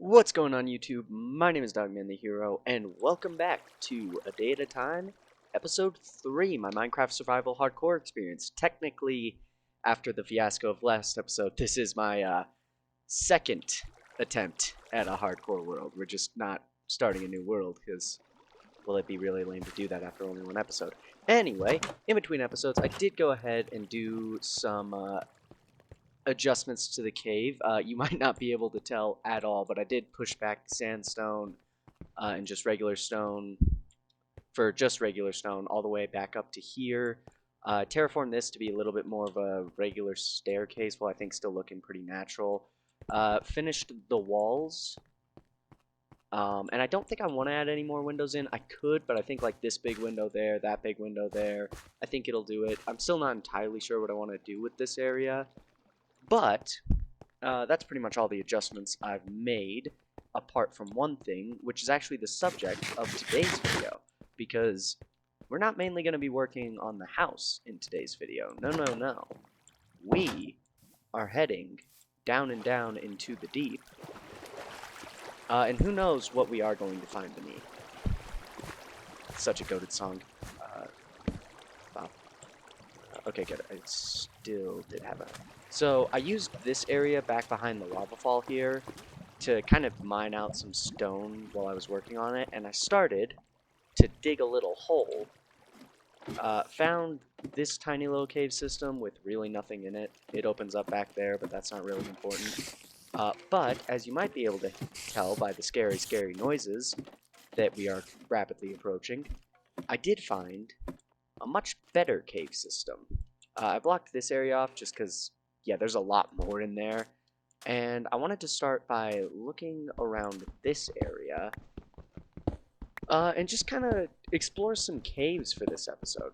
What's going on YouTube? My name is Dogman the Hero, and welcome back to A Day at a Time, Episode 3, my Minecraft Survival Hardcore experience. Technically, after the fiasco of last episode, this is my second attempt at a hardcore world. We're just not starting a new world, because, well, it'd be really lame to do that after only one episode. Anyway, in between episodes, I did go ahead and do some adjustments to the cave. You might not be able to tell at all, but I did push back the sandstone and just regular stone for just regular stone all the way back up to here. Terraform this to be a little bit more of a regular staircase, while I think still looking pretty natural. Finished the walls. And I don't think I want to add any more windows in. I could, but I think like this big window there, that big window there, I think it'll do it. I'm still not entirely sure what I want to do with this area. But that's pretty much all the adjustments I've made, apart from one thing, which is actually the subject of today's video, because we're not mainly going to be working on the house in today's video. No. We are heading down and down into the deep, and who knows what we are going to find beneath. Such a goated song. Wow. Okay, good. I still did have a... So I used this area back behind the lava fall here to kind of mine out some stone while I was working on it, and I started to dig a little hole. Found this tiny little cave system with really nothing in it. It opens up back there, but that's not really important. But as you might be able to tell by the scary noises that we are rapidly approaching, I did find a much better cave system. I blocked this area off just because, yeah, there's a lot more in there. And I wanted to start by looking around this area and just kind of explore some caves for this episode.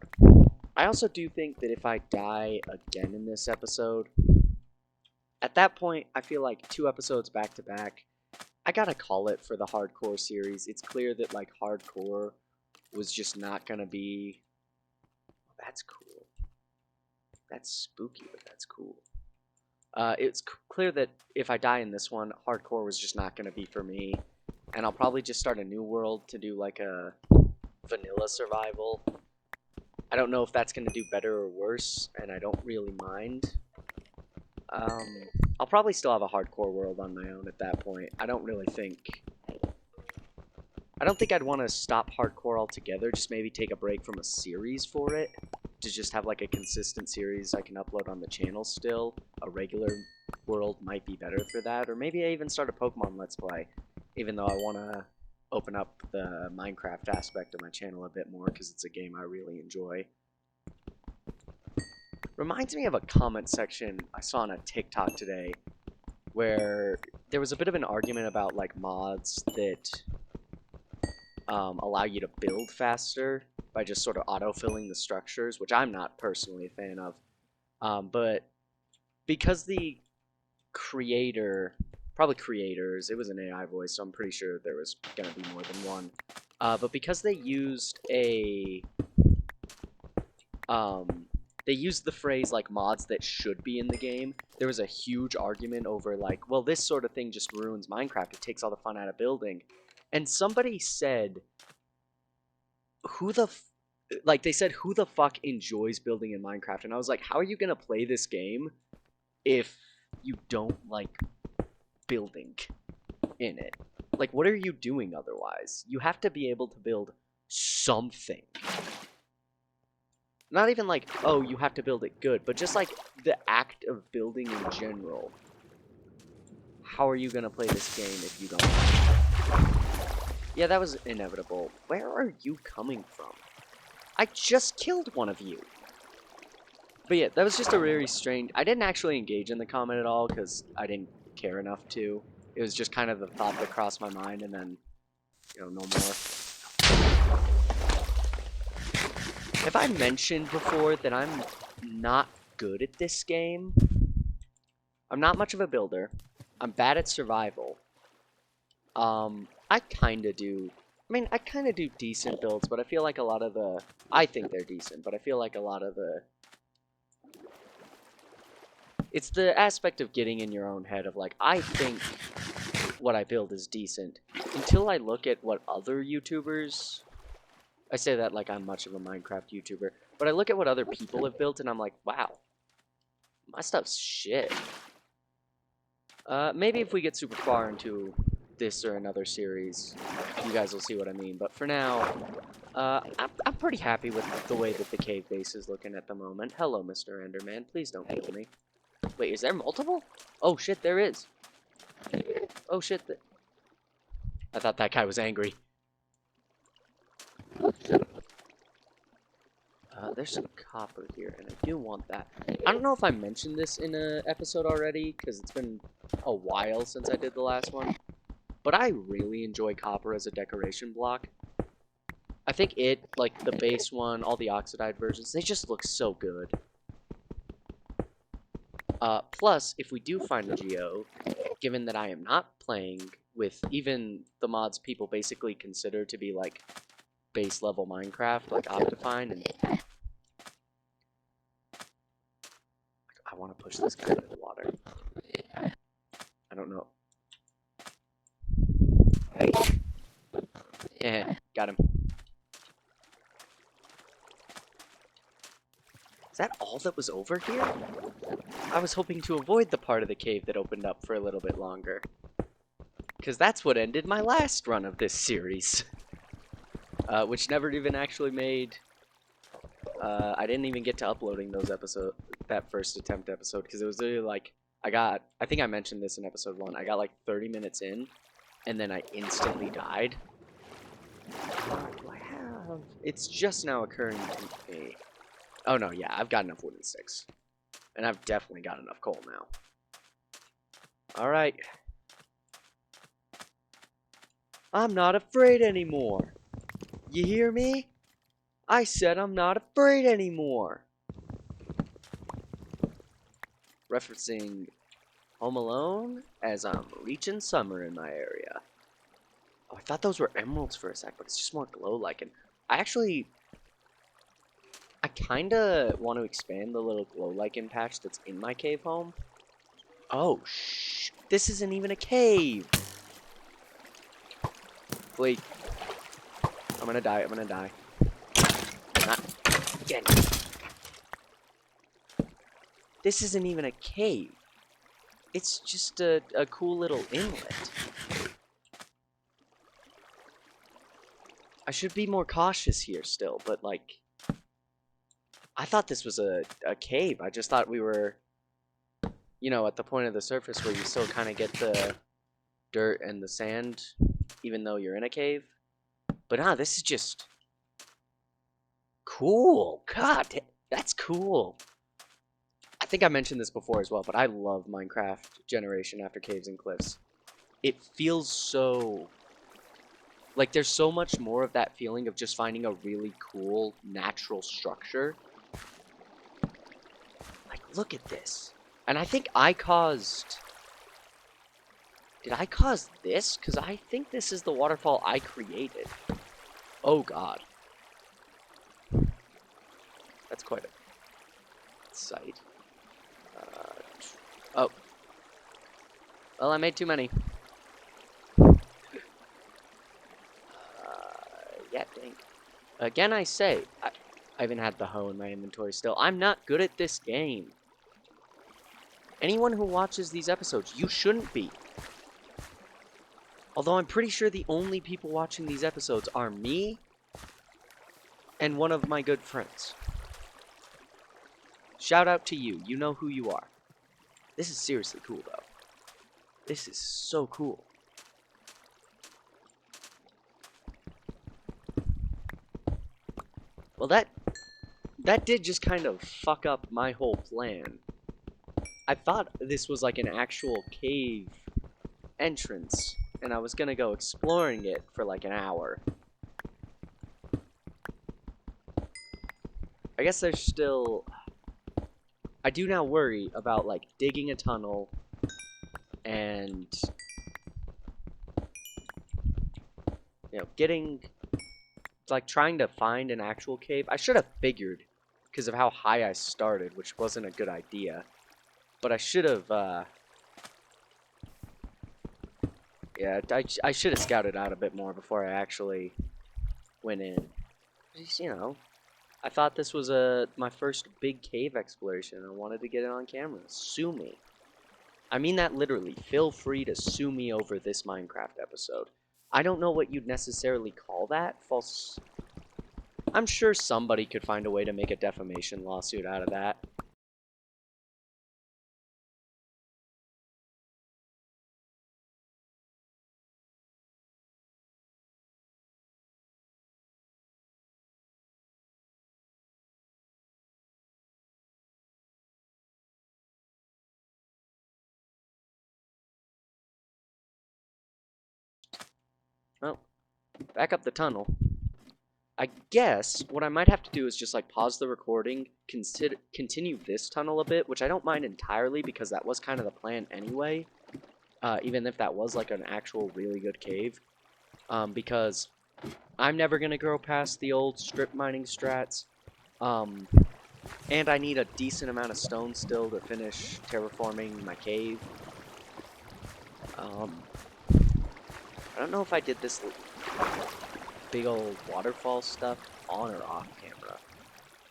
I also do think that if I die again in this episode, at that point, I feel like 2 episodes back to back, I gotta call it for the hardcore series. It's clear that, like, hardcore was just not gonna be... That's cool. That's spooky, but that's cool. It's clear that if I die in this one, hardcore was just not going to be for me. And I'll probably just start a new world to do like a vanilla survival. I don't know if that's going to do better or worse, and I don't really mind. I'll probably still have a hardcore world on my own at that point. I don't think I'd want to stop hardcore altogether, just maybe take a break from a series for it, to just have like a consistent series I can upload on the channel still. A regular world might be better for that, or maybe I even start a Pokemon Let's Play, even though I want to open up the Minecraft aspect of my channel a bit more, because it's a game I really enjoy. Reminds me of a comment section I saw on a TikTok today, where there was a bit of an argument about like mods that allow you to build faster by just sort of auto-filling the structures, which I'm not personally a fan of. But because the creator, probably creators, it was an AI voice, so I'm pretty sure there was going to be more than one. But because they used the phrase like mods that should be in the game, there was a huge argument over like, well, this sort of thing just ruins Minecraft. It takes all the fun out of building. And somebody said, they said, who the fuck enjoys building in Minecraft? And I was like, how are you gonna play this game if you don't like building in it? Like, what are you doing otherwise? You have to be able to build something. Not even like, oh, you have to build it good, but just like the act of building in general. How are you gonna play this game if you don't? Yeah, that was inevitable. Where are you coming from? I just killed one of you. But yeah, that was just a very strange... I didn't actually engage in the comment at all, because I didn't care enough to. It was just kind of the thought that crossed my mind, and then, you know, no more. Have I mentioned before that I'm not good at this game? I'm not much of a builder. I'm bad at survival. I kind of do decent builds, but I feel like a lot of the... I think they're decent, but I feel like a lot of the... It's the aspect of getting in your own head of like, I think what I build is decent. Until I look at what other YouTubers... I say that like I'm much of a Minecraft YouTuber. But I look at what other people have built and I'm like, wow. My stuff's shit. Maybe if we get super far into this or another series, you guys will see what I mean. But for now, I'm pretty happy with the way that the cave base is looking at the moment. Hello, Mr. Enderman. Please don't kill me. Wait, is there multiple? Oh, shit, there is. Oh, shit. I thought that guy was angry. There's some copper here, and I do want that. I don't know if I mentioned this in an episode already, because it's been a while since I did the last one. But I really enjoy copper as a decoration block. I think it, like the base one, all the oxidized versions, they just look so good. Plus, if we do find a geo, given that I am not playing with even the mods people basically consider to be like base level Minecraft, like Optifine, and I want to push this guy into the water. I don't know. Yeah, got him. Is that all that was over here? I was hoping to avoid the part of the cave that opened up for a little bit longer. Because that's what ended my last run of this series. Which never even actually made... I didn't even get to uploading those episodes, that first attempt episode, because it was really like, I think I mentioned this in episode 1, I got like 30 minutes in, and then I instantly died. What do I have? It's just now occurring to me. Oh no, yeah, I've got enough wooden sticks. And I've definitely got enough coal now. Alright. I'm not afraid anymore. You hear me? I said I'm not afraid anymore. Referencing Home Alone as I'm reaching summer in my area. Oh, I thought those were emeralds for a sec, but it's just more glow-like. And I kinda want to expand the little glow-lichen patch that's in my cave home. Oh, shh. This isn't even a cave. Wait. I'm gonna die. I'm gonna die. Not again. This isn't even a cave. It's just a cool little inlet. I should be more cautious here still, but like... I thought this was a cave. I just thought we were, you know, at the point of the surface where you still kind of get the dirt and the sand, even though you're in a cave. But nah, this is just cool. God, that's cool. I think I mentioned this before as well, but I love Minecraft Generation After Caves and Cliffs. It feels so... like, there's so much more of that feeling of just finding a really cool, natural structure. Like, look at this. And I think I caused... Did I cause this? Because I think this is the waterfall I created. Oh, God. That's quite a sight. Oh. Well, I made too many. Yeah, dang. Again, I say, I even had the hoe in my inventory still. I'm not good at this game. Anyone who watches these episodes, you shouldn't be. Although I'm pretty sure the only people watching these episodes are me and one of my good friends. Shout out to you. You know who you are. This is seriously cool, though. This is so cool. Well, that did just kind of fuck up my whole plan. I thought this was like an actual cave entrance, and I was gonna go exploring it for like an hour. I guess there's still... I do now worry about, like, digging a tunnel and... you know, getting... like, trying to find an actual cave. I should have figured, because of how high I started, which wasn't a good idea. But I should have, Yeah, I should have scouted out a bit more before I actually went in. Just, you know, I thought this was my first big cave exploration. I wanted to get it on camera. Sue me. I mean that literally. Feel free to sue me over this Minecraft episode. I don't know what you'd necessarily call that. False. I'm sure somebody could find a way to make a defamation lawsuit out of that. Well, back up the tunnel. I guess what I might have to do is just like pause the recording, continue this tunnel a bit, which I don't mind entirely because that was kind of the plan anyway. Even if that was like an actual really good cave, because I'm never gonna grow past the old strip mining strats, and I need a decent amount of stone still to finish terraforming my cave. I don't know if I did this big old waterfall stuff on or off camera,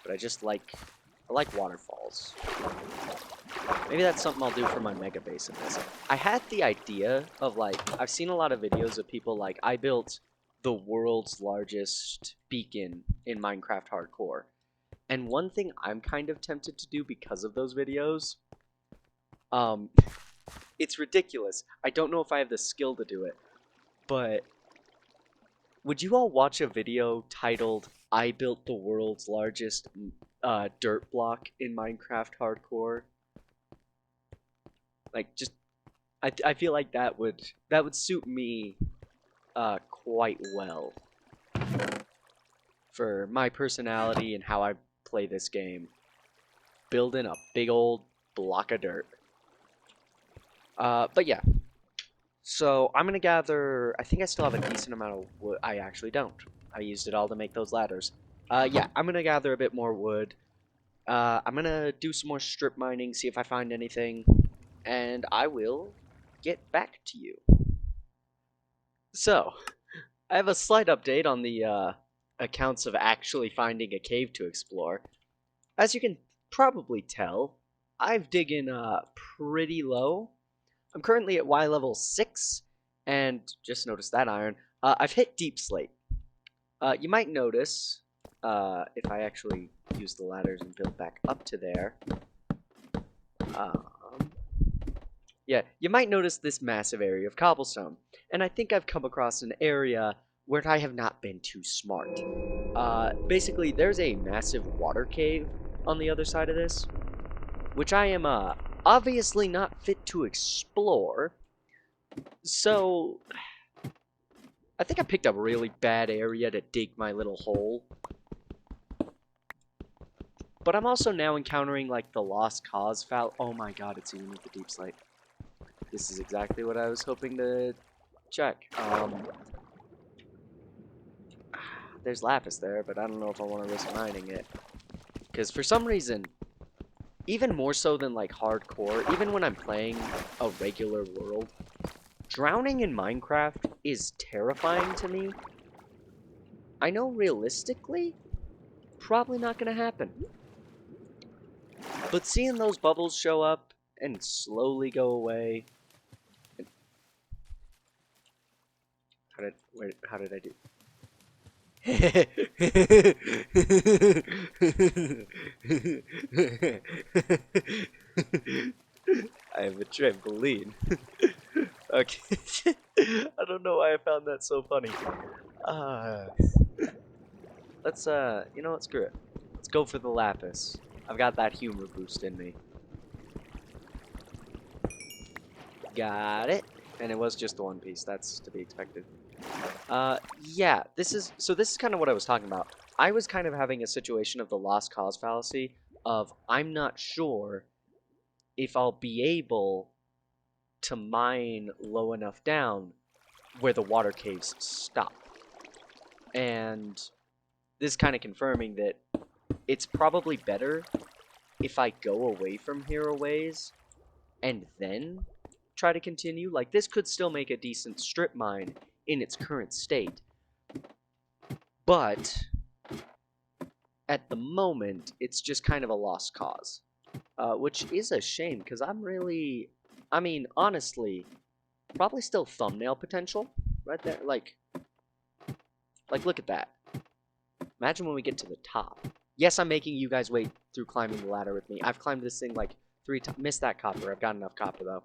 but I like waterfalls. Maybe that's something I'll do for my mega base in this. I had the idea of like, I've seen a lot of videos of people like, I built the world's largest beacon in Minecraft Hardcore. And one thing I'm kind of tempted to do because of those videos, it's ridiculous. I don't know if I have the skill to do it, but would you all watch a video titled, I built the world's largest dirt block in Minecraft Hardcore? Like, just, I feel like that would suit me quite well for my personality and how I play this game. Building a big old block of dirt. But yeah. So I'm gonna gather. I think I still have a decent amount of wood. I actually don't. I used it all to make those ladders. Yeah, I'm gonna gather a bit more wood. I'm gonna do some more strip mining, see if I find anything, and I will get back to you. So, I have a slight update on the accounts of actually finding a cave to explore. As you can probably tell, I've digging pretty low. I'm currently at Y level 6, and just notice that iron. I've hit deep slate. You might notice, if I actually use the ladders and build back up to there, yeah, you might notice this massive area of cobblestone. And I think I've come across an area where I have not been too smart. Basically, there's a massive water cave on the other side of this, which I am, obviously not fit to explore. So, I think I picked a really bad area to dig my little hole. But I'm also now encountering, like, the Lost Cause foul. Oh my god, it's even with the deep slate. This is exactly what I was hoping to check. There's lapis there, but I don't know if I want to risk mining it. Because for some reason, even more so than, like, hardcore, even when I'm playing a regular world, drowning in Minecraft is terrifying to me. I know realistically, probably not going to happen. But seeing those bubbles show up and slowly go away... How did I do? I have a trampoline. Okay. I don't know why I found that so funny. Let's, you know what, screw it. Let's go for the lapis. I've got that humor boost in me. Got it. And it was just the one piece. That's to be expected. Yeah, this is kind of what I was talking about. I was kind of having a situation of the lost cause fallacy of I'm not sure if I'll be able to mine low enough down where the water caves stop. And this is kind of confirming that it's probably better if I go away from here a ways and then try to continue. Like, this could still make a decent strip mine in its current state. But at the moment, it's just kind of a lost cause. Which is a shame, because I'm really... I mean, honestly, probably still thumbnail potential right there. Like, look at that. Imagine when we get to the top. Yes, I'm making you guys wait through climbing the ladder with me. I've climbed this thing like 3 times. Missed that copper. I've got enough copper, though.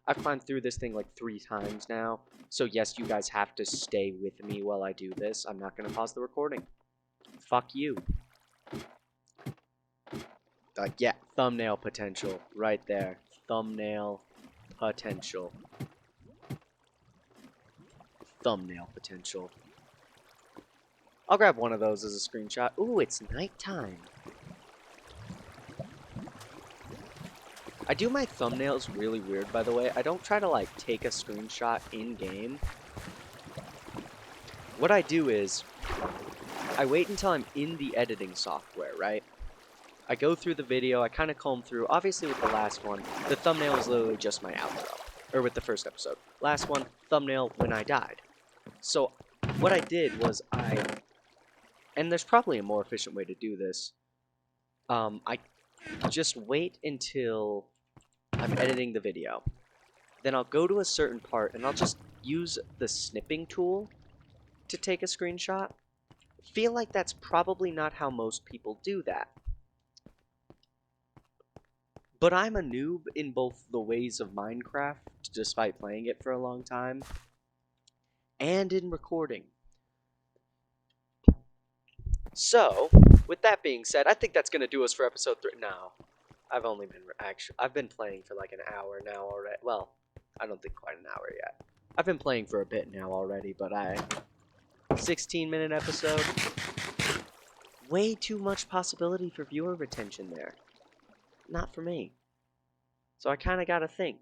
I've climbed through this thing like 3 times now. So, yes, you guys have to stay with me while I do this. I'm not going to pause the recording. Fuck you. Yeah, thumbnail potential right there. Thumbnail potential. Thumbnail potential. I'll grab one of those as a screenshot. Ooh, it's nighttime. I do my thumbnails really weird, by the way. I don't try to, like, take a screenshot in-game. What I do is, I wait until I'm in the editing software, right? I go through the video, I kind of comb through. Obviously, with the last one, the thumbnail was literally just my outro. Or with the first episode. Last one, thumbnail when I died. So, what I did was and there's probably a more efficient way to do this. I just wait until I'm editing the video. Then I'll go to a certain part, and I'll just use the snipping tool to take a screenshot. Feel like that's probably not how most people do that. But I'm a noob in both the ways of Minecraft, despite playing it for a long time, and in recording. So, with that being said, I think that's going to do us for episode 3. No, I've been playing for like an hour now already. Well, I don't think quite an hour yet. I've been playing for a bit now already, but 16-minute episode. Way too much possibility for viewer retention there. Not for me. So I kind of got to think,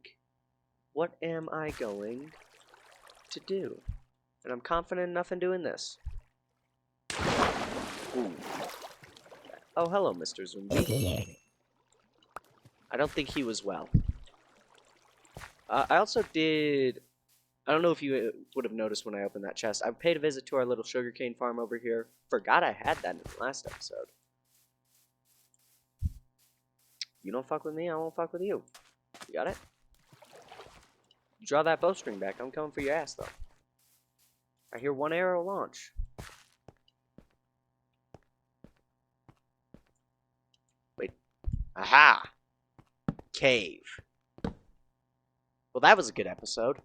what am I going to do? And I'm confident enough in doing this. Ooh. Oh, hello, Mr. Zombie. I don't think he was well. I also did... I don't know if you would have noticed when I opened that chest. I paid a visit to our little sugarcane farm over here. Forgot I had that in the last episode. You don't fuck with me, I won't fuck with you. You got it? You draw that bowstring back. I'm coming for your ass, though. I hear one arrow launch. Wait. Aha! Cave. Well, that was a good episode.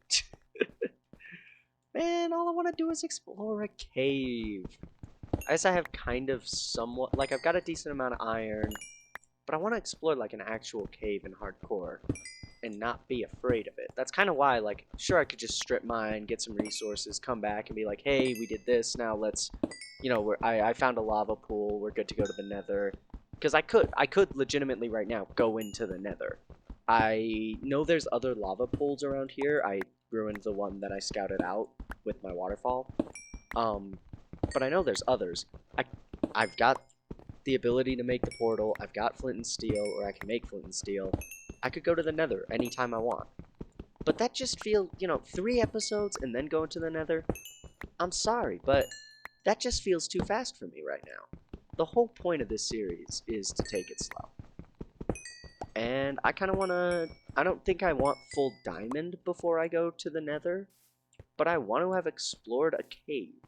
Man, all I want to do is explore a cave. I guess I have kind of somewhat... Like, I've got a decent amount of iron. But I want to explore, like, an actual cave in hardcore. And not be afraid of it. That's kind of why, like, sure, I could just strip mine, get some resources, come back and be like, hey, we did this, now let's... You know, I found a lava pool, we're good to go to the nether. Because I could legitimately right now go into the nether. I know there's other lava pools around here. I ruined the one that I scouted out with my waterfall. But I know there's others. I've got the ability to make the portal. I've got flint and steel, or I can make flint and steel. I could go to the nether anytime I want. But that just feels, you know, 3 episodes and then go into the nether. I'm sorry, but that just feels too fast for me right now. The whole point of this series is to take it slow. And I kind of want to... I don't think I want full diamond before I go to the nether. But I want to have explored a cave.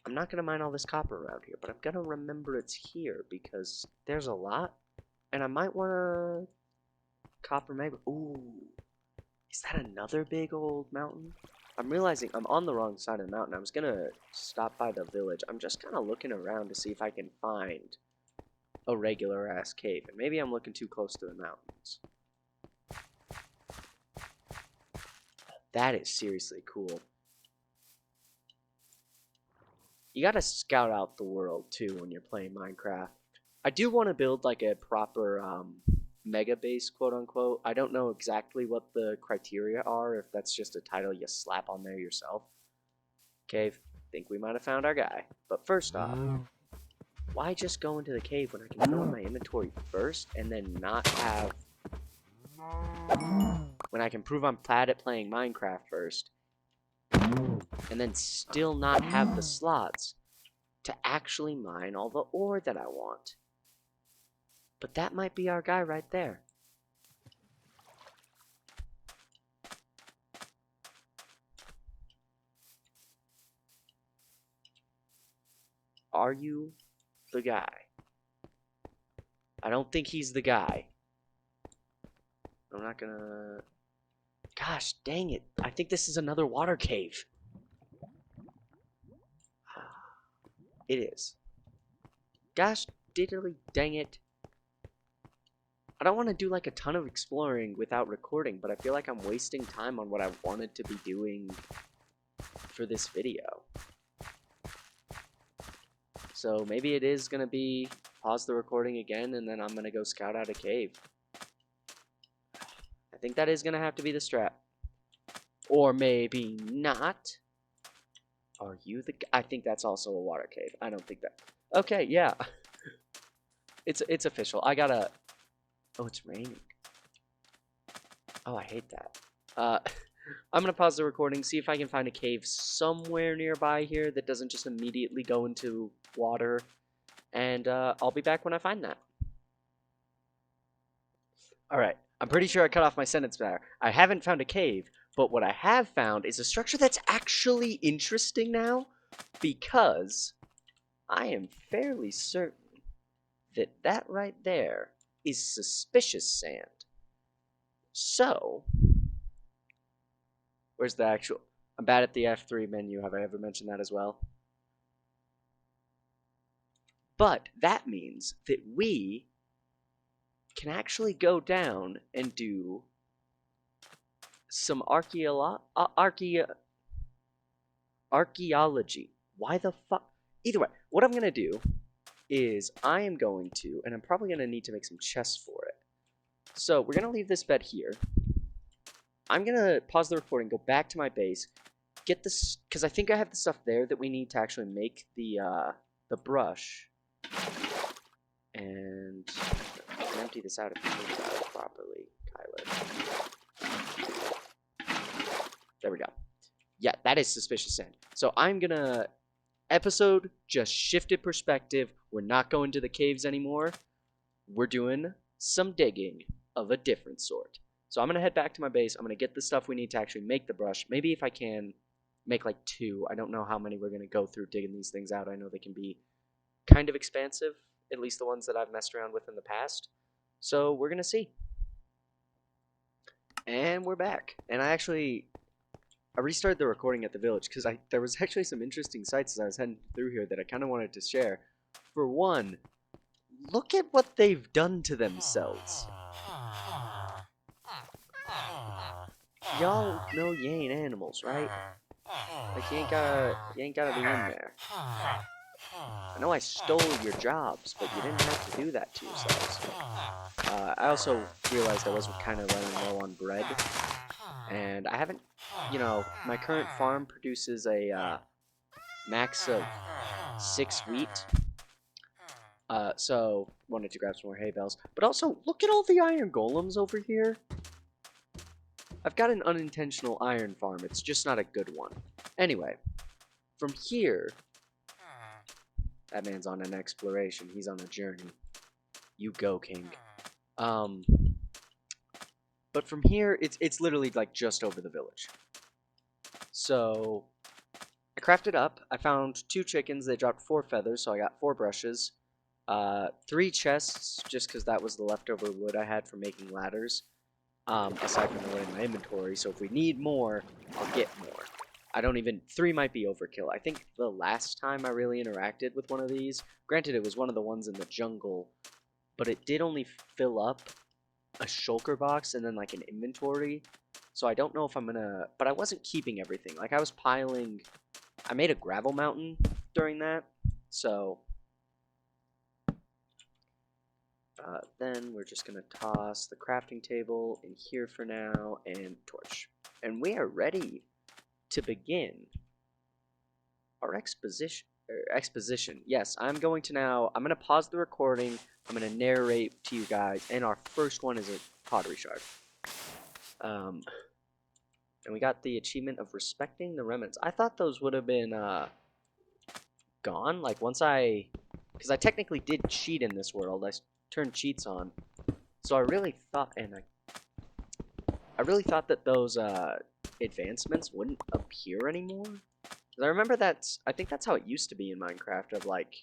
I'm not going to mine all this copper around here, but I'm going to remember it's here because there's a lot. And I might want to... Copper magma... Ooh. Is that another big old mountain? I'm realizing I'm on the wrong side of the mountain. I was going to stop by the village. I'm just kind of looking around to see if I can find a regular-ass cave. And maybe I'm looking too close to the mountains. That is seriously cool. You gotta scout out the world, too, when you're playing Minecraft. I do want to build, like, a proper, mega base, quote-unquote. I don't know exactly what the criteria are, if that's just a title you slap on there yourself. Cave. Think we might have found our guy. But first off, why just go into the cave when I can fill in my inventory first and then not have When I can prove I'm bad at playing Minecraft first, and then still not have the slots to actually mine all the ore that I want. But that might be our guy right there. Are you the guy? I don't think he's the guy. I'm not gonna... Gosh, dang it. I think this is another water cave. It is. Gosh, diddly dang it. I don't want to do like a ton of exploring without recording, but I feel like I'm wasting time on what I wanted to be doing for this video. So maybe it is going to be pause the recording again, and then I'm going to go scout out a cave. I think that is going to have to be the strat. Or maybe not. Are you the... I think that's also a water cave. I don't think that... Okay, yeah. It's official. I gotta... Oh, it's raining. Oh, I hate that. I'm gonna pause the recording, see if I can find a cave somewhere nearby here that doesn't just immediately go into water. And I'll be back when I find that. Alright, I'm pretty sure I cut off my sentence there. I haven't found a cave, but what I have found is a structure that's actually interesting now, because I am fairly certain that that right there is suspicious sand. So, where's the actual... I'm bad at the F3 menu. Have I ever mentioned that as well? But that means that we can actually go down and do some archaeology. Why the fuck? Either way, what I'm going to do is I am going to, and I'm probably going to need to make some chests for it. So we're going to leave this bed here. I'm going to pause the recording, go back to my base, get this, because I think I have the stuff there that we need to actually make the brush. And I can empty this out if you think about it properly, Kyler. There we go. Yeah, that is suspicious sand. So I'm going to... Episode just shifted perspective. We're not going to the caves anymore. We're doing some digging of a different sort. So I'm going to head back to my base. I'm going to get the stuff we need to actually make the brush. Maybe if I can make like 2. I don't know how many we're going to go through digging these things out. I know they can be kind of expansive, at least the ones that I've messed around with in the past. So we're going to see. And we're back. And I restarted the recording at the village because there was actually some interesting sights as I was heading through here that I kind of wanted to share. For one, look at what they've done to themselves. Y'all know you ain't animals, right? Like you ain't gotta be in there. I know I stole your jobs, but you didn't have to do that to yourselves. I also realized I was kind of running low on bread. And I haven't, my current farm produces a max of 6 wheat. So wanted to grab some more hay bales. But also, look at all the iron golems over here. I've got an unintentional iron farm. It's just not a good one. Anyway, from here, that man's on an exploration. He's on a journey. You go, King. But from here, it's literally like just over the village. So I crafted up. I found 2 chickens. They dropped 4 feathers, so I got 4 brushes. 3 chests, just because that was the leftover wood I had for making ladders. Aside from the wood in my inventory, so if we need more, I'll get more. 3 might be overkill. I think the last time I really interacted with one of these, granted it was one of the ones in the jungle, but it did only fill up a shulker box and then like an inventory. So I don't know if I'm gonna, but I wasn't keeping everything. Like I was piling, I made a gravel mountain during that, so then we're just gonna toss the crafting table in here for now and torch. And we are ready to begin our exposition. Yes, I'm going to pause the recording. I'm going to narrate to you guys, and our first one is a pottery shard. And we got the achievement of respecting the remnants. I thought those would have been gone. Like once because I technically did cheat in this world. I turned cheats on, so I really thought, I really thought that those advancements wouldn't appear anymore. I remember I think that's how it used to be in Minecraft. Of like,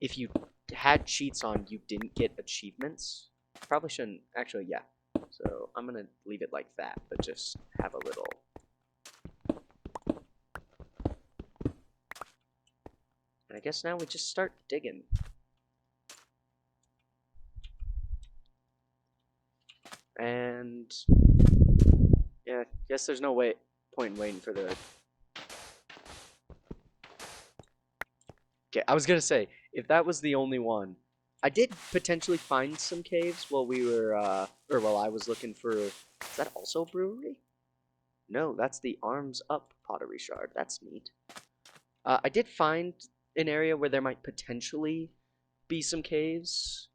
if you had cheats on, you didn't get achievements. Probably shouldn't. Actually, yeah. So I'm gonna leave it like that, but just have a little. And I guess now we just start digging. And yeah, guess there's no point in waiting for the. Okay, I was gonna say, if that was the only one, I did potentially find some caves while we were, or while I was looking for. Is that also a brewery? No, that's the Arms Up pottery shard. That's neat. I did find an area where there might potentially be some caves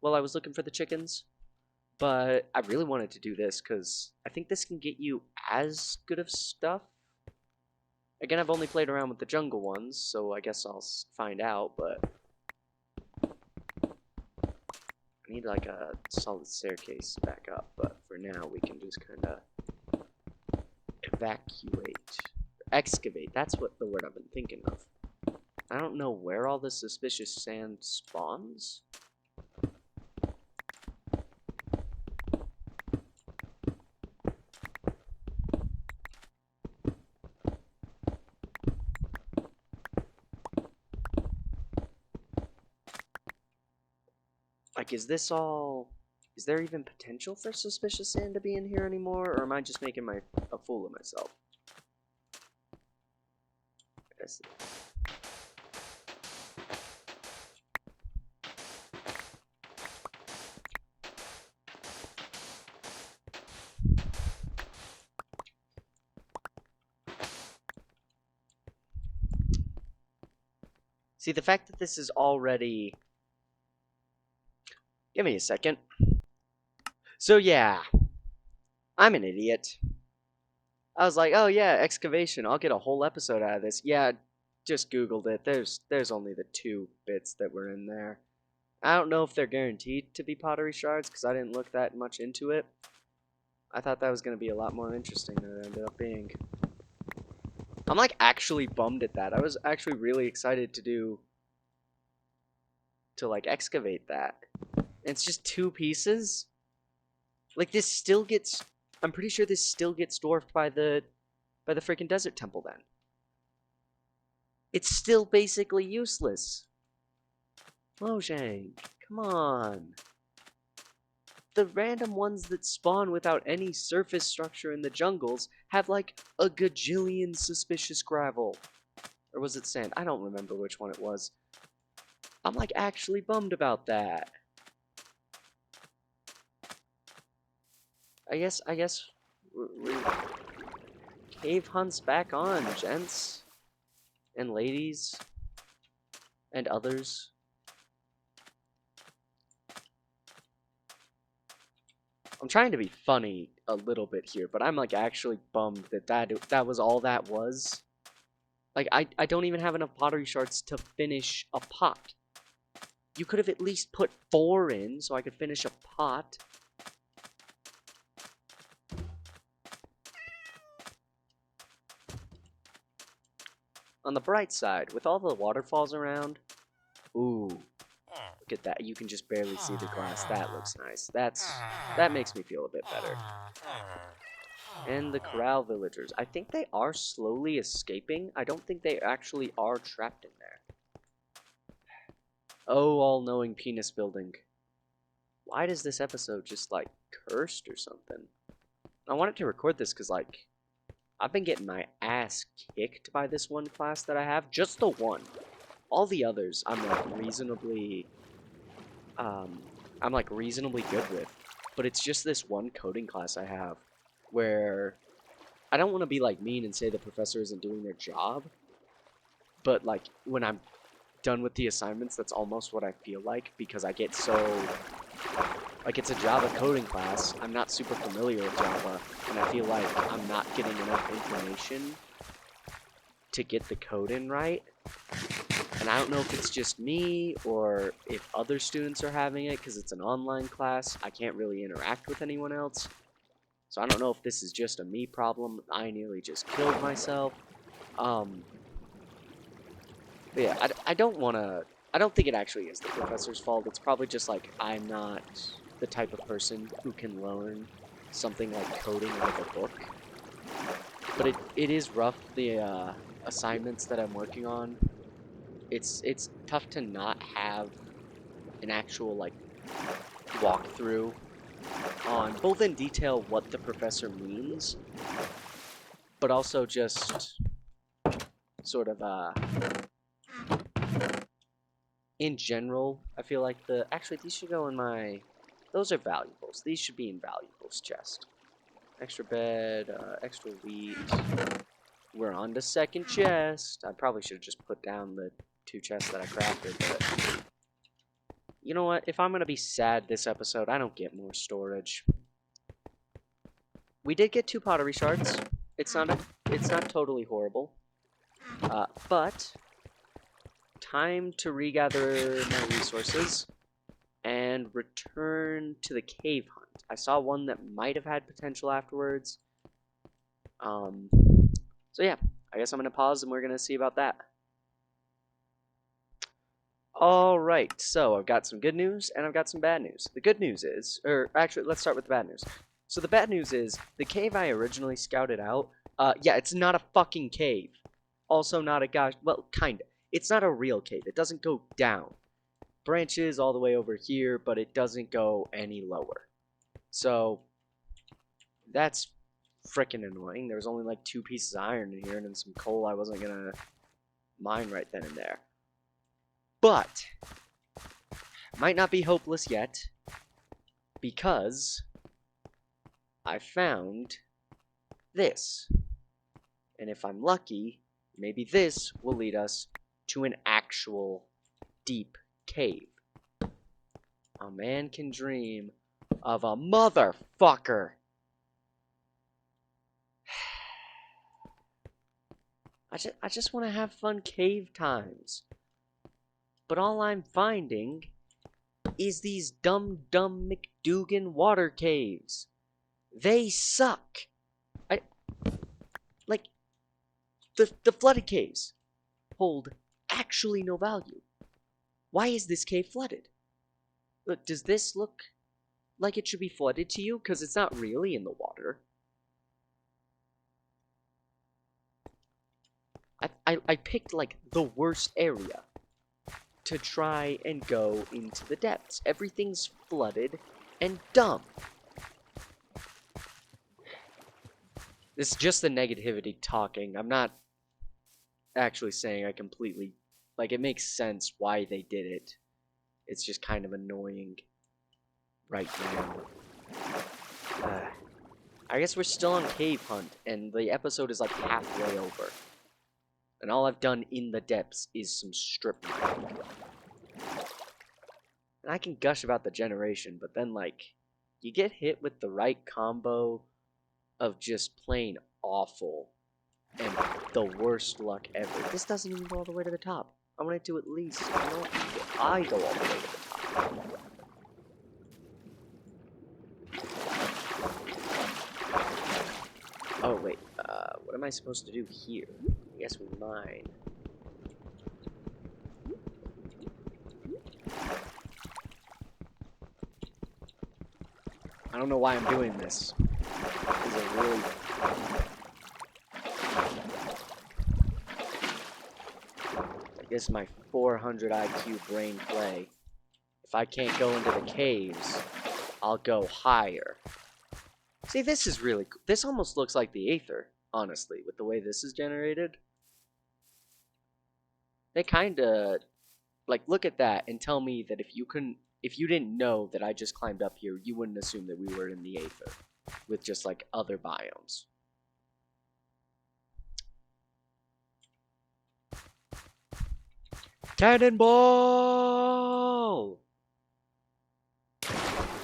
while I was looking for the chickens, but I really wanted to do this because I think this can get you as good of stuff. Again, I've only played around with the jungle ones, so I guess I'll find out, but I need like a solid staircase back up, but for now we can just kind of excavate, that's what the word I've been thinking of. I don't know where all this suspicious sand spawns. Like, is there even potential for suspicious sand to be in here anymore, or am I just making a fool of myself? See, the fact that this is already... Give me a second. So yeah, I'm an idiot. I was like, oh yeah, excavation, I'll get a whole episode out of this. Yeah, just Googled it. There's only the 2 bits that were in there. I don't know if they're guaranteed to be pottery shards, because I didn't look that much into it. I thought that was going to be a lot more interesting than it ended up being. I'm like actually bummed at that. I was actually really excited to like excavate that. And it's just 2 pieces? Like this still gets, I'm pretty sure this still gets dwarfed by the freaking desert temple then. It's still basically useless. Mojang, come on. The random ones that spawn without any surface structure in the jungles have like a gajillion suspicious gravel. Or was it sand? I don't remember which one it was. I'm like actually bummed about that. I guess cave hunts back on, gents and ladies and others. I'm trying to be funny a little bit here, but I'm like actually bummed that was all that was. Like I don't even have enough pottery shards to finish a pot. You could have at least put 4 in so I could finish a pot. On the bright side, with all the waterfalls around, ooh, look at that. You can just barely see the glass. That looks nice. That makes me feel a bit better. And the corral villagers. I think they are slowly escaping. I don't think they actually are trapped in there. Oh, all-knowing penis building. Why does this episode just, like, cursed or something? I wanted to record this because, like, I've been getting my ass kicked by this one class that I have. Just the one. All the others, I'm, like, reasonably good with. But it's just this one coding class I have where I don't want to be, like, mean and say the professor isn't doing their job. But, like, when I'm done with the assignments, that's almost what I feel like, because I get so Like, it's a Java coding class. I'm not super familiar with Java, and I feel like I'm not getting enough information to get the code in right. And I don't know if it's just me or if other students are having it because it's an online class. I can't really interact with anyone else. So I don't know if this is just a me problem. I nearly just killed myself. But yeah, I don't want to... I don't think it actually is the professor's fault. It's probably just like I'm not the type of person who can learn something like coding out of a book. But it is rough, the assignments that I'm working on. It's tough to not have an actual like walkthrough on both in detail what the professor means, but also just sort of in general. I feel like actually these should go in my... Those are valuables. These should be in valuables chest. Extra bed, extra wheat. We're on to second chest. I probably should have just put down the 2 chests that I crafted, but you know what? If I'm gonna be sad this episode, I don't get more storage. We did get 2 pottery shards. It's not totally horrible. But time to regather my resources and return to the cave hunt. I saw one that might have had potential afterwards. So yeah, I guess I'm gonna pause and we're gonna see about that. Alright, so I've got some good news and I've got some bad news. The good news is, or actually, let's start with the bad news. So the bad news is, the cave I originally scouted out, yeah, it's not a fucking cave. Also not a gosh, well, kinda. It's not a real cave. It doesn't go down. Branches all the way over here, but it doesn't go any lower. So, that's freaking annoying. There was only like 2 pieces of iron in here and then some coal I wasn't gonna mine right then and there. But, might not be hopeless yet, because I found this. And if I'm lucky, maybe this will lead us to an actual deep cave. A man can dream of a motherfucker. I just want to have fun cave times. But all I'm finding is these dumb McDougan water caves. They suck. Like, the flooded caves hold actually no value. Why is this cave flooded? Look, does this look like it should be flooded to you? Because it's not really in the water. I picked, like, the worst area to try and go into the depths. Everything's flooded and dumb. This is just the negativity talking. I'm not actually saying I completely... Like, it makes sense why they did it. It's just kind of annoying right now. I guess we're still on Cave Hunt, and the episode is like halfway over. And all I've done in the depths is some strip mining. And I can gush about the generation, but then, like, you get hit with the right combo of just plain awful and the worst luck ever. This doesn't even go all the way to the top. I want it to at least, I go all the way to the top. Oh, wait, what am I supposed to do here? I guess we mine. I don't know why I'm doing this. This is a really... This is my 400 IQ brain play. If I can't go into the caves, I'll go higher. See, this is really cool. This almost looks like the Aether, honestly, with the way this is generated. They kinda, like, look at that and tell me that if you didn't know that I just climbed up here, you wouldn't assume that we were in the Aether with just, like, other biomes. Cannonball!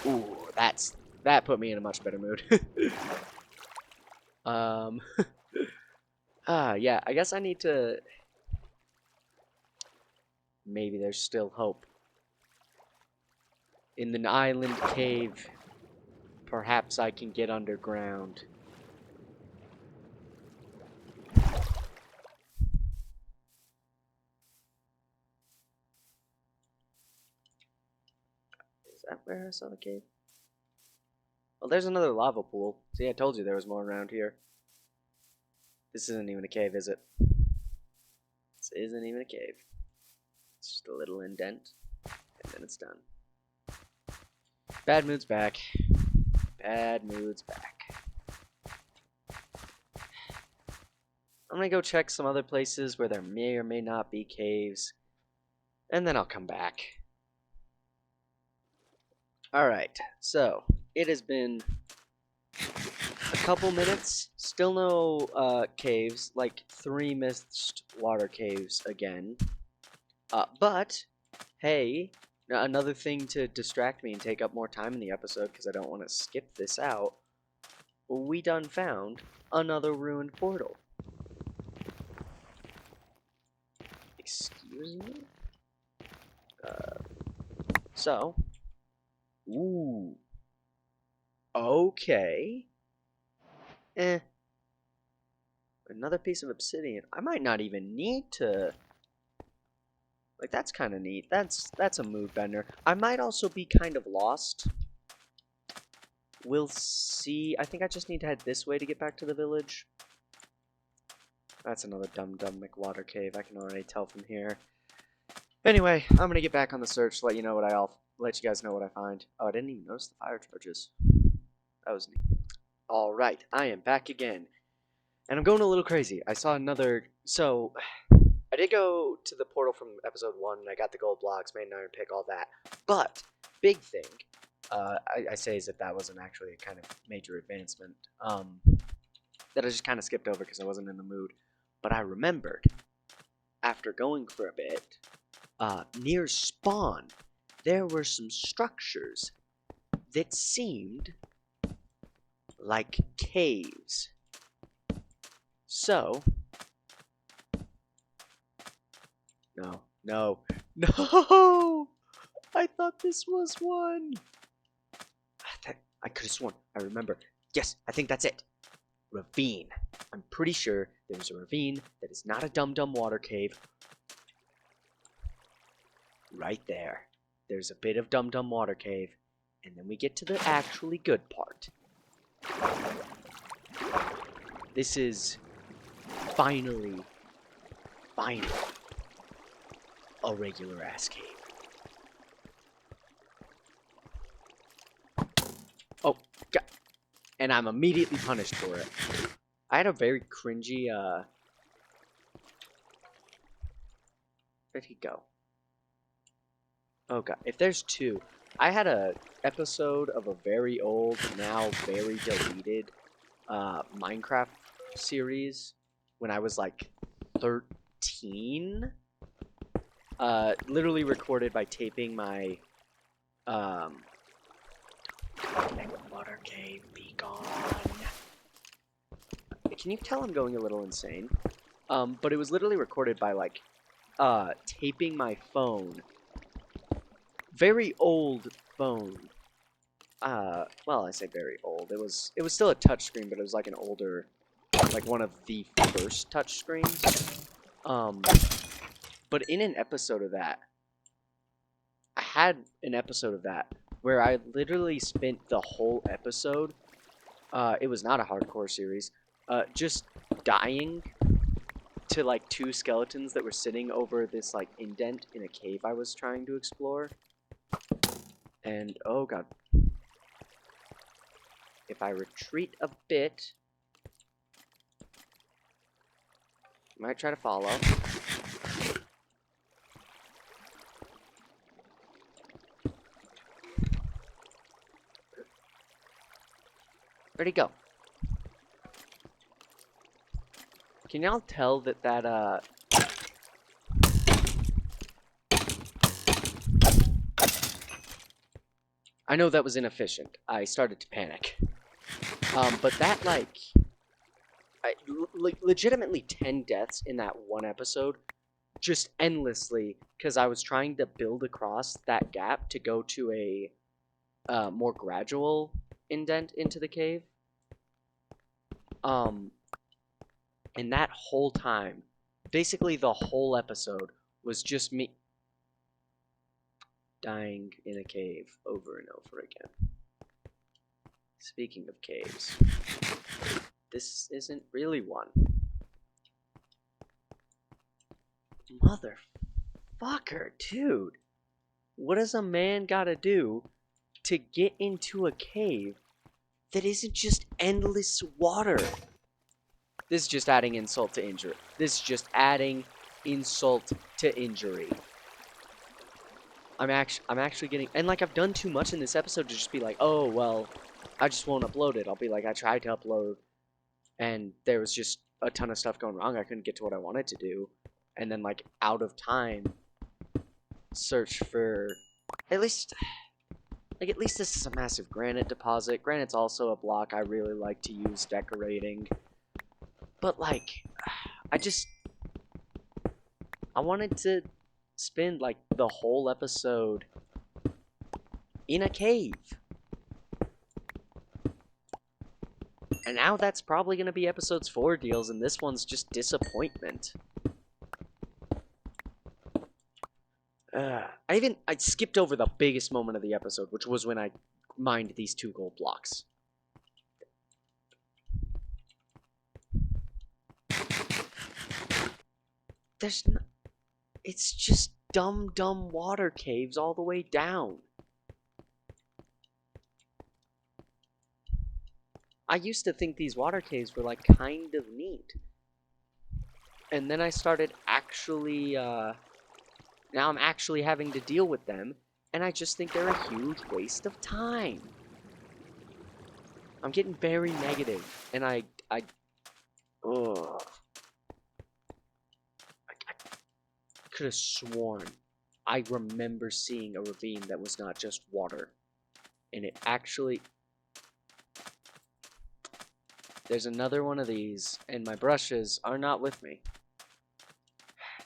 Ooh. That put me in a much better mood. Yeah, I guess I need to... Maybe there's still hope. In the island cave, perhaps I can get underground. Is that where I saw the cave? Well, there's another lava pool. See, I told you there was more around here. This isn't even a cave, is it? This isn't even a cave. It's just a little indent, and then it's done. Bad mood's back. Bad mood's back. I'm gonna go check some other places where there may or may not be caves, and then I'll come back. Alright, so it has been a couple minutes. Still no caves, like 3 missed water caves again. But, hey, another thing to distract me and take up more time in the episode, because I don't want to skip this out, we done found another ruined portal. Excuse me? Ooh. Okay. Another piece of obsidian. I might not even need to... Like, that's kind of neat. That's a mood bender. I might also be kind of lost. We'll see. I think I just need to head this way to get back to the village. That's another dumb McWater cave. I can already tell from here. Anyway, I'm gonna get back on the search. Let you guys know what I find. Oh, I didn't even notice the fire charges. That was neat. All right, I am back again, and I'm going a little crazy. I saw another. So, I did go to the portal from episode 1, and I got the gold blocks, made an iron pick, all that. But big thing, I say is that wasn't actually a kind of major advancement. That I just kind of skipped over because I wasn't in the mood. But I remembered, after going for a bit, near spawn, there were some structures that seemed like caves. So, no! I thought this was one. I could have sworn. I remember. Yes, I think that's it. Ravine. I'm pretty sure there's a ravine that is not a dumb water cave. Right there. There's a bit of dumb water cave, and then we get to the actually good part. This is finally a regular ass cave. Oh, God. And I'm immediately punished for it. I had a very cringy, where'd he go? Oh God, if there's 2. I had a episode of a very old, now very deleted, Minecraft series when I was like 13. Literally recorded by taping my, water cave, be gone. Can you tell I'm going a little insane? But it was literally recorded by, like, taping my phone. Very old phone. Well, I say very old. It was still a touchscreen, but it was like an older, like one of the first touchscreens. But in an episode of that, I had an episode of that where I literally spent the whole episode, it was not a hardcore series, just dying to like 2 skeletons that were sitting over this like indent in a cave I was trying to explore. And oh God, if I retreat a bit, I might try to follow. Where'd he go? Can y'all tell that I know that was inefficient. I started to panic. But that, like, legitimately 10 deaths in that one episode, just endlessly, because I was trying to build across that gap to go to a more gradual indent into the cave. And that whole time, basically the whole episode, was just me dying in a cave over and over again. Speaking of caves, this isn't really one. Motherfucker, dude. What does a man gotta do to get into a cave that isn't just endless water? This is just adding insult to injury. This is just adding insult to injury. I'm actually getting, and like I've done too much in this episode to just be like, oh well, I just won't upload it. I'll be like, I tried to upload, and there was just a ton of stuff going wrong. I couldn't get to what I wanted to do, and then like out of time, search for at least this is a massive granite deposit. Granite's also a block I really like to use decorating, but like I wanted to spend like the whole episode in a cave. And now that's probably going to be episodes 4 deals, and this one's just disappointment. I skipped over the biggest moment of the episode, which was when I mined these 2 gold blocks. It's just dumb water caves all the way down. I used to think these water caves were like kind of neat. And then I started actually, now I'm actually having to deal with them, and I just think they're a huge waste of time. I'm getting very negative, and I could have sworn I remember seeing a ravine that was not just water. And it actually... There's another one of these, and my brushes are not with me.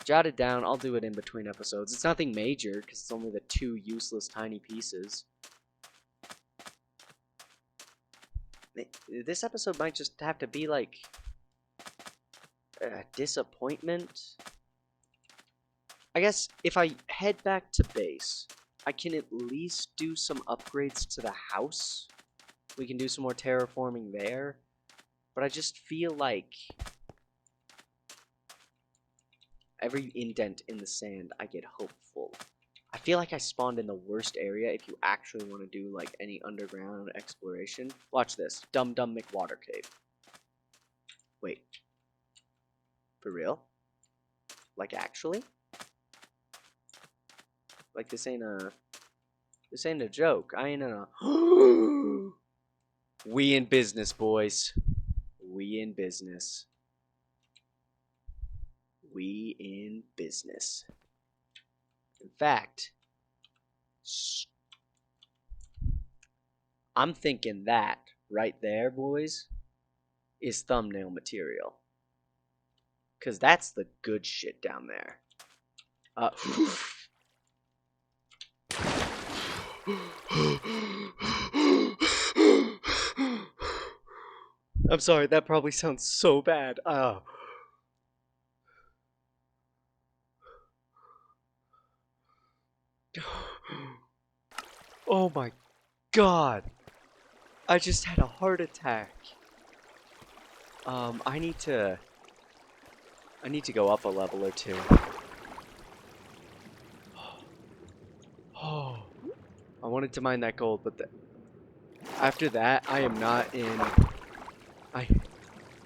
Jotted down, I'll do it in between episodes. It's nothing major, because it's only the 2 useless tiny pieces. This episode might just have to be like... disappointment? I guess if I head back to base, I can at least do some upgrades to the house. We can do some more terraforming there. But I just feel like every indent in the sand, I get hopeful. I feel like I spawned in the worst area if you actually want to do like any underground exploration. Watch this. Dum Dum McWater Cave. Wait. For real? Like actually? Like this ain't a joke. I ain't in a We in business, boys. We in business. We in business. In fact, I'm thinking that right there, boys, is thumbnail material. Because that's the good shit down there. I'm sorry, that probably sounds so bad. Oh my god. I just had a heart attack. I need to go up a level or 2. Oh. I wanted to mine that gold, but after that, I am not in...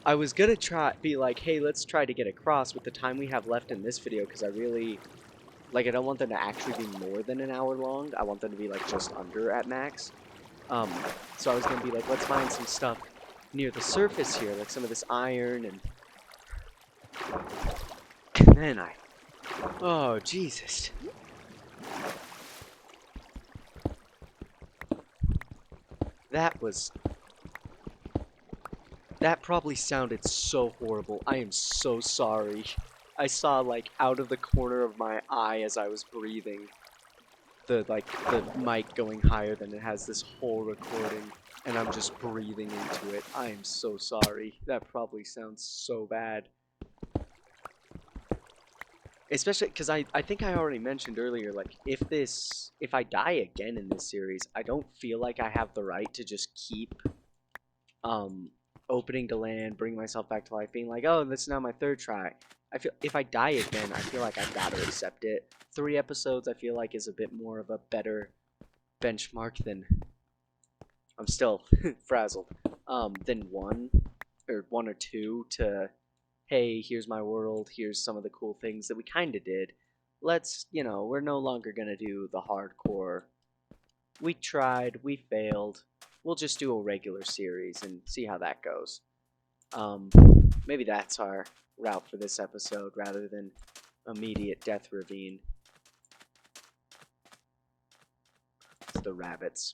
I was gonna be like, hey, let's try to get across with the time we have left in this video, because I really... Like, I don't want them to actually be more than an hour long. I want them to be, like, just under at max. So I was gonna be like, let's find some stuff near the surface here, like some of this iron, and then oh, Jesus. That was... That probably sounded so horrible. I am so sorry. I saw, like, out of the corner of my eye as I was breathing, the mic going higher than it has this whole recording, and I'm just breathing into it. I am so sorry. That probably sounds so bad. Especially because I think I already mentioned earlier, like, if I die again in this series, I don't feel like I have the right to just keep opening to land, bring myself back to life, being like, oh, this is now my third try. I feel if I die again, I feel like I've got to accept it. 3 episodes, I feel like, is a bit more of a better benchmark than... I'm still frazzled. Than 1 or 2 to, hey, here's my world, here's some of the cool things that we kind of did. Let's, we're no longer going to do the hardcore. We tried, we failed. We'll just do a regular series and see how that goes. Maybe that's our route for this episode rather than immediate death ravine. It's the rabbits.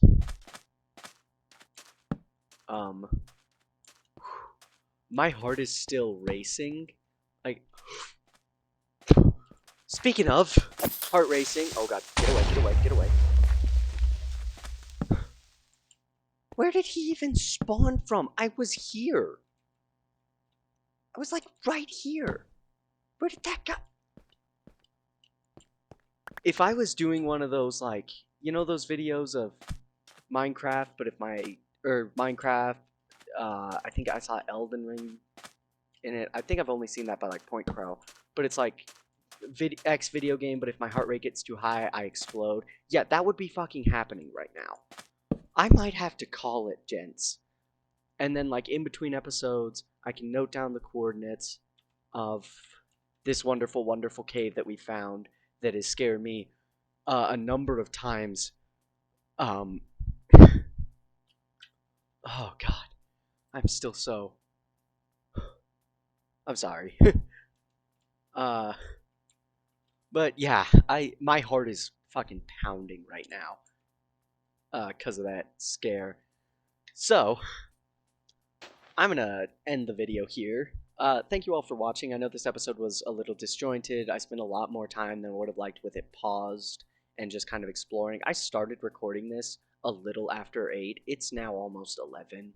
My heart is still racing. Like, speaking of heart racing, oh god, get away, get away, get away. Where did he even spawn from? I was here. I was like right here. Where did that go? If I was doing one of those, like, those videos of Minecraft, but if Minecraft, I think I saw Elden Ring in it. I think I've only seen that by like Point Crow, but it's like X video game, but if my heart rate gets too high, I explode. Yeah, that would be fucking happening right now. I might have to call it, gents. And then, like, in between episodes, I can note down the coordinates of this wonderful, wonderful cave that we found that has scared me a number of times. Oh, God. I'm still so... I'm sorry. But, yeah, my heart is fucking pounding right now. Because of that scare. So, I'm gonna end the video here. Thank you all for watching. I know this episode was a little disjointed. I spent a lot more time than I would have liked with it paused and just kind of exploring. I started recording this a little after 8. It's now almost 11.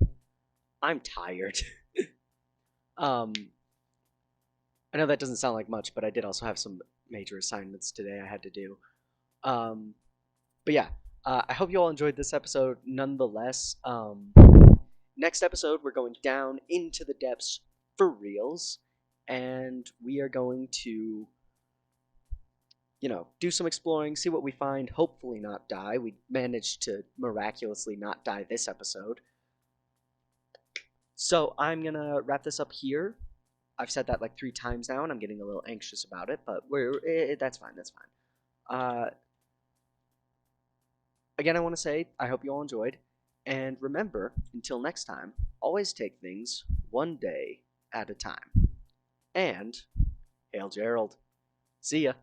I'm tired. I know that doesn't sound like much, but I did also have some major assignments today I had to do. But yeah. I hope you all enjoyed this episode nonetheless. Next episode, we're going down into the depths for reals, and we are going to, do some exploring, see what we find, hopefully not die. We managed to miraculously not die this episode. So I'm going to wrap this up here. I've said that like 3 times now, and I'm getting a little anxious about it, but that's fine, that's fine. Again, I want to say, I hope you all enjoyed. And remember, until next time, always take things one day at a time. And, hail Gerald. See ya.